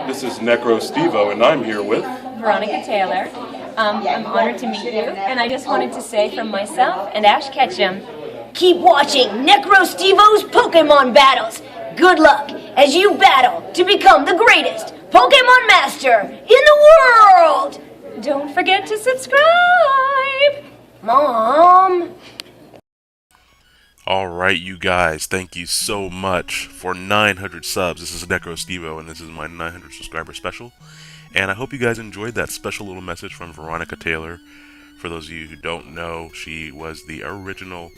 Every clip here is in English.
This is Necrostevo, and I'm here with Veronica Taylor. I'm honored to meet you, and I just wanted to say from myself and Ash Ketchum, keep watching Necrostevo's Pokemon battles. Good luck as you battle to become the greatest Pokemon Master in the world. don't forget to subscribe! Mom. Alright, you guys, thank you so much for 900 subs. This is Necrostevo, and this is my 900 subscriber special. And I hope you guys enjoyed that special little message from Veronica Taylor. For those of you who don't know, she was the original,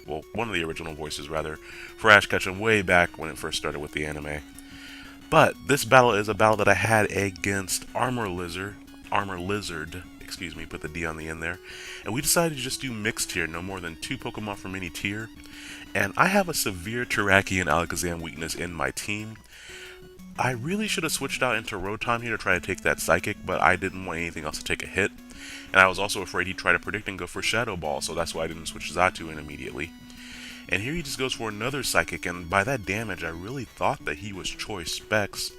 well, one of the original voices, rather, for Ash Ketchum way back when it first started with the anime. But this battle is a battle that I had against ArmorLizard, excuse me, put the D on the end there. And we decided to just do mixed tier, no more than 2 Pokemon from any tier. And I have a severe Teraki and Alakazam weakness in my team. I really should have switched out into Rotom here to try to take that Psychic, but I didn't want anything else to take a hit. And I was also afraid he'd try to predict and go for Shadow Ball, so that's why I didn't switch Xatu in immediately. And here he just goes for another Psychic, and by that damage I really thought that he was Choice Specs.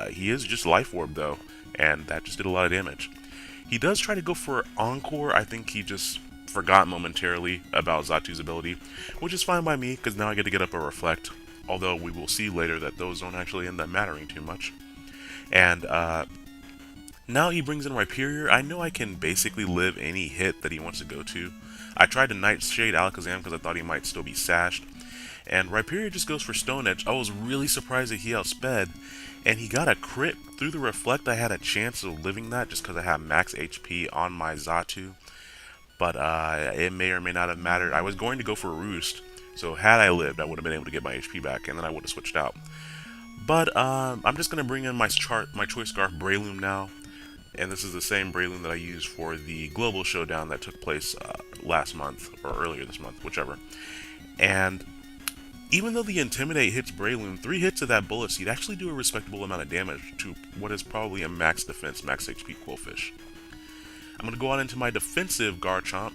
He is just Life Orb though, and that just did a lot of damage. He does try to go for Encore. I think he just forgot momentarily about Xatu's ability, which is fine by me, because now I get to get up a Reflect. Although we will see later that those don't actually end up mattering too much. And now he brings in Rhyperior. I know I can basically live any hit that he wants to go to. I tried to Nightshade Alakazam because I thought he might still be sashed. And Rhyperior just goes for Stone Edge. I was really surprised that he outsped. And he got a crit through the Reflect. I had a chance of living that just because I have max HP on my Xatu. But it may or may not have mattered. I was going to go for Roost. So had I lived, I would have been able to get my HP back, and then I would have switched out. But I'm just going to bring in my Choice Scarf Breloom now. And this is the same Breloom that I used for the Global Showdown that took place last month, or earlier this month, whichever. And even though the Intimidate hits Breloom, 3 hits of that Bullet Seed actually do a respectable amount of damage to what is probably a max defense, max HP Quillfish. I'm going to go on into my defensive Garchomp.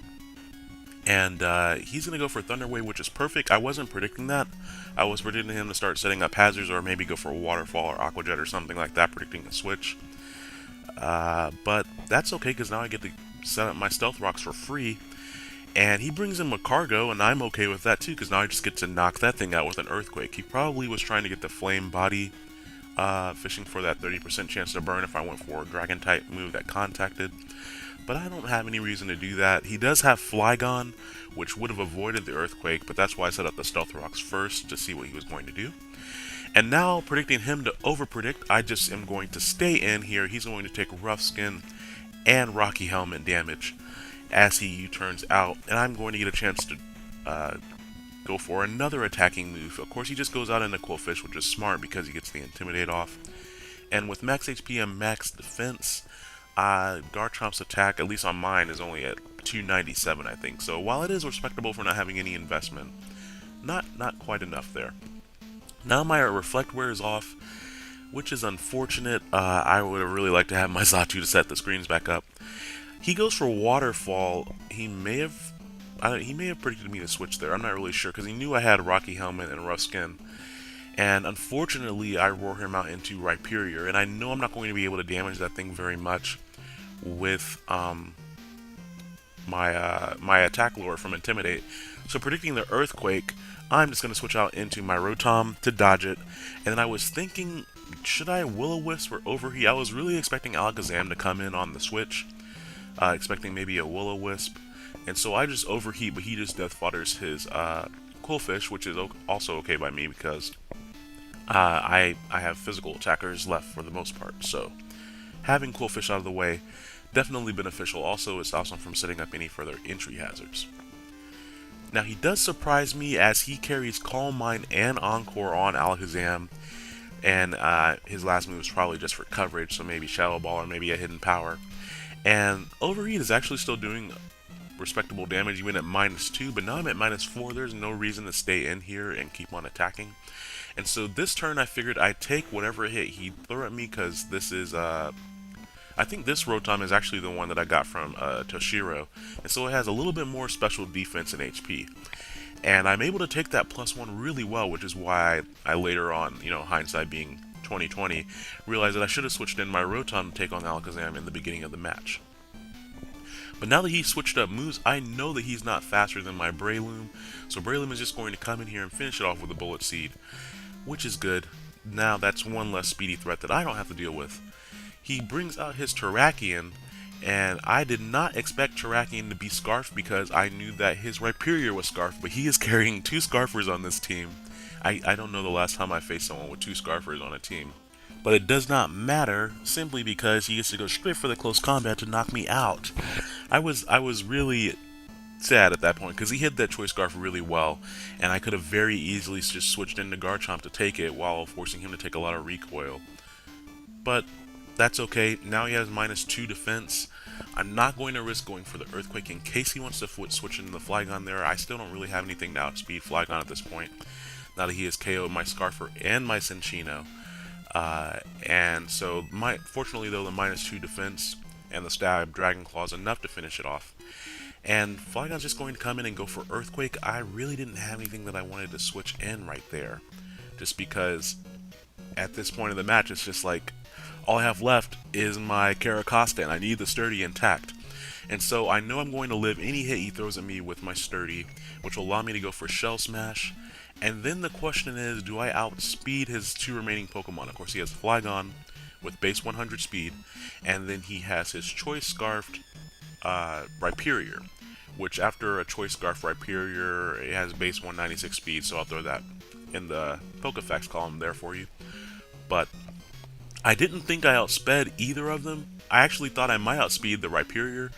And he's going to go for Thunder Wave, which is perfect. I wasn't predicting that. I was predicting him to start setting up hazards or maybe go for Waterfall or Aqua Jet or something like that, predicting a switch. But that's okay, because now I get to set up my Stealth Rocks for free. And he brings in Macargo, and I'm okay with that too, because now I just get to knock that thing out with an Earthquake. He probably was trying to get the Flame Body, fishing for that 30% chance to burn if I went for a Dragon-type move that contacted. But I don't have any reason to do that. He does have Flygon, which would have avoided the Earthquake, but that's why I set up the Stealth Rocks first to see what he was going to do. And now, predicting him to over-predict, I just am going to stay in here. He's going to take Rough Skin and Rocky Helmet damage as he U-turns out, and I'm going to get a chance to go for another attacking move. Of course, he just goes out into Quillfish, which is smart because he gets the Intimidate off. And with max HP and max defense, Garchomp's attack, at least on mine, is only at 297, I think. So while it is respectable for not having any investment, not quite enough there. Now my Reflect wears off, which is unfortunate. I would have really liked to have my Xatu to set the screens back up. He goes for Waterfall. He may have predicted me to switch there. I'm not really sure, because he knew I had Rocky Helmet and Rough Skin. And unfortunately, I roar him out into Rhyperior, and I know I'm not going to be able to damage that thing very much with my attack lure from Intimidate. So predicting the Earthquake, I'm just going to switch out into my Rotom to dodge it. And then I was thinking, should I Will-O-Wisp or Overheat? I was really expecting Alakazam to come in on the switch, expecting maybe a Will-O-Wisp. And so I just Overheat, but he just Death Fodders his Quillfish, which is also okay by me because I have physical attackers left for the most part. So having Quillfish out of the way, definitely beneficial. Also, it stops him from setting up any further entry hazards. Now, he does surprise me as he carries Calm Mind and Encore on Alakazam, and his last move is probably just for coverage, so maybe Shadow Ball or maybe a Hidden Power. And Overheat is actually still doing respectable damage even at -2, but now I'm at -4. There's no reason to stay in here and keep on attacking. And so this turn I figured I'd take whatever hit he'd throw at me, because this is I think this Rotom is actually the one that I got from Toshiro, and so it has a little bit more special defense and HP. And I'm able to take that +1 really well, which is why I later on, hindsight being 2020, realized that I should have switched in my Rotom to take on Alakazam in the beginning of the match. But now that he's switched up moves, I know that he's not faster than my Breloom, so Breloom is just going to come in here and finish it off with a Bullet Seed, which is good. Now that's one less speedy threat that I don't have to deal with. He brings out his Terrakion, and I did not expect Terrakion to be Scarfed because I knew that his Rhyperior was Scarfed, but he is carrying 2 Scarfers on this team. I don't know the last time I faced someone with 2 Scarfers on a team. But it does not matter, simply because he gets to go straight for the close combat to knock me out. I was really sad at that point, because he hit that Choice Scarf really well, and I could have very easily just switched into Garchomp to take it while forcing him to take a lot of recoil. But that's okay. Now he has -2 defense. I'm not going to risk going for the Earthquake in case he wants to switch into the Flygon there. I still don't really have anything to outspeed Flygon at this point, now that he has KO'd my Scarfer and my Cinccino. And so, fortunately though, the -2 defense and the Stab Dragon Claw is enough to finish it off. And Flygon's just going to come in and go for Earthquake. I really didn't have anything that I wanted to switch in right there, just because at this point of the match it's just like, all I have left is my Caracosta, and I need the Sturdy intact. And so I know I'm going to live any hit he throws at me with my Sturdy, which will allow me to go for Shell Smash. And then the question is, do I outspeed his 2 remaining Pokemon? Of course, he has Flygon with base 100 speed, and then he has his Choice Scarfed Rhyperior, which after a Choice Scarf Rhyperior, it has base 196 speed, so I'll throw that in the Pokefacts column there for you. But I didn't think I outsped either of them. I actually thought I might outspeed the Rhyperior,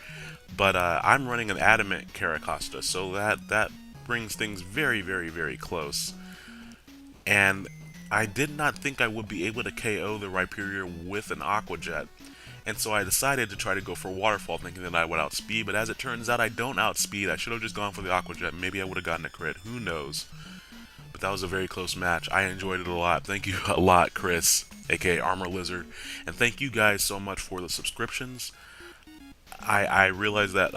but I'm running an Adamant Caracosta, so that brings things very, very, very close. And I did not think I would be able to KO the Rhyperior with an Aqua Jet, and so I decided to try to go for Waterfall, thinking that I would outspeed, but as it turns out, I don't outspeed. I should have just gone for the Aqua Jet. Maybe I would have gotten a crit. Who knows? But that was a very close match. I enjoyed it a lot. Thank you a lot, Chris, aka ArmorLizard, and thank you guys so much for the subscriptions. I realize that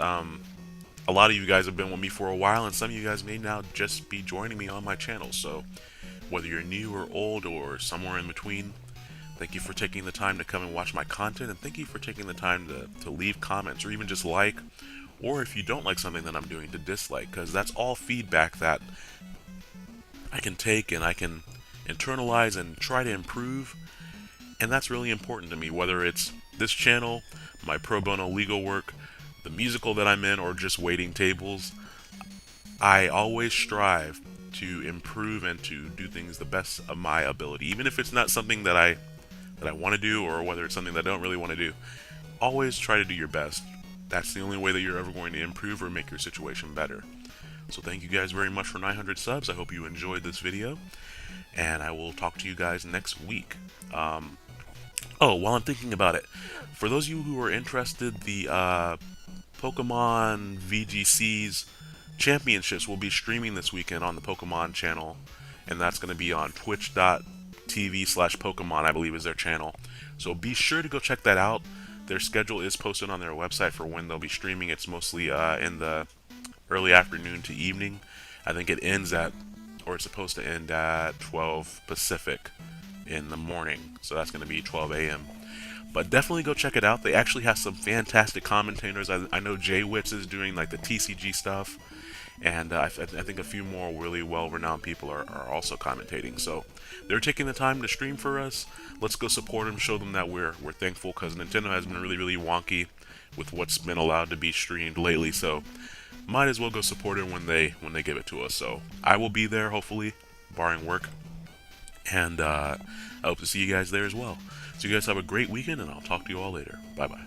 a lot of you guys have been with me for a while, and some of you guys may now just be joining me on my channel. So whether you're new or old or somewhere in between, thank you for taking the time to come and watch my content, and thank you for taking the time to leave comments or even just like, or if you don't like something that I'm doing, to dislike, because that's all feedback that I can take and I can internalize and try to improve. And that's really important to me, whether it's this channel, my pro bono legal work, the musical that I'm in, or just waiting tables. I always strive to improve and to do things the best of my ability, even if it's not something that I want to do, or whether it's something that I don't really want to do. Always try to do your best. That's the only way that you're ever going to improve or make your situation better. So thank you guys very much for 900 subs. I hope you enjoyed this video, and I will talk to you guys next week. Oh, while I'm thinking about it, for those of you who are interested, the Pokemon VGC's championships will be streaming this weekend on the Pokemon channel, and that's going to be on twitch.tv/Pokemon, I believe is their channel. So be sure to go check that out. Their schedule is posted on their website for when they'll be streaming. It's mostly in the early afternoon to evening. I think it ends at, or it's supposed to end at 12 Pacific in the morning, so that's going to be 12 a.m. But definitely go check it out. They actually have some fantastic commentators. I know Jay Witz is doing like the TCG stuff, and I think a few more really well-renowned people are also commentating. So they're taking the time to stream for us. Let's go support them, show them that we're thankful, because Nintendo has been really, really wonky with what's been allowed to be streamed lately. So might as well go support it when they give it to us. So I will be there, hopefully, barring work, and I hope to see you guys there as well. So you guys have a great weekend, and I'll talk to you all later. Bye bye.